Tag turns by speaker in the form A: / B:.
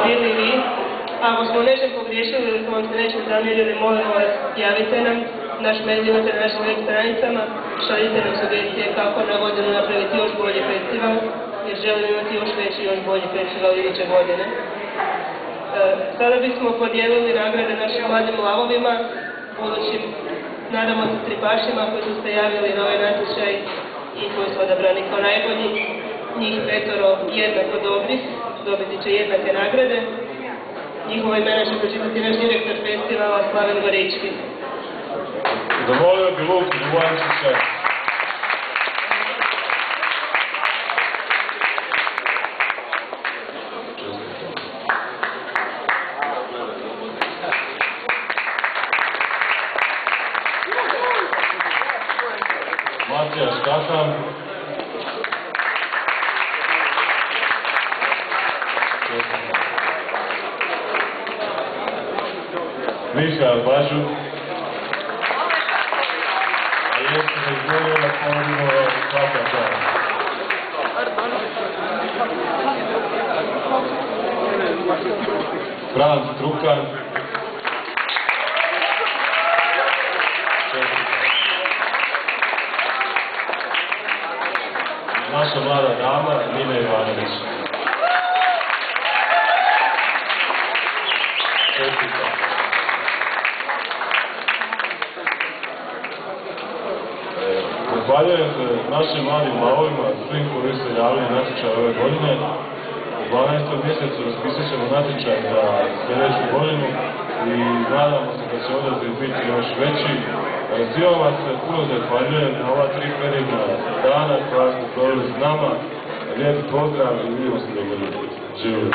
A: bili vi. Ako smo nečem pogriješili ili smo vam se nečem zamjerili, molim vas, javite nam. Naš mail imate na našim web stranicama, šaljite nam sugestije kako na godinu napraviti još bolji festival, jer želimo imati još veći i još bolji festival iduće godine. Sada bismo podijelili nagrade našim mladim lavovima, budućim, nadamo se, stripašima koji su se javili na ovaj natječaj i koji su odabrani kao najbolji. Njih 5 jednako dobrih, dobiti će jednake nagrade. Njihova imena će pročitati naš direktor festivala Slaven Gorički.
B: Zamolio bi Luku Duvančića. Matija Škahan. Mihael Bažuk. A jeste da izvolio da povodimo svaka čast. Franz Trukan. Naša mlada dama, Nina Ivanović. Čestitam. Zahvaljujem se našim mladim lavovima, svim koji se javili natječaj ove godine. U 12. mjesecu raspisat ćemo natječaj za sljedeću godinu i nadamo se da će odaziv biti još veći. Svima vas se puno zahvaljujem na ova 3 predivna dana koja ste proveli s nama. Lijep pozdrav i vidimo se do godine. Živjeli!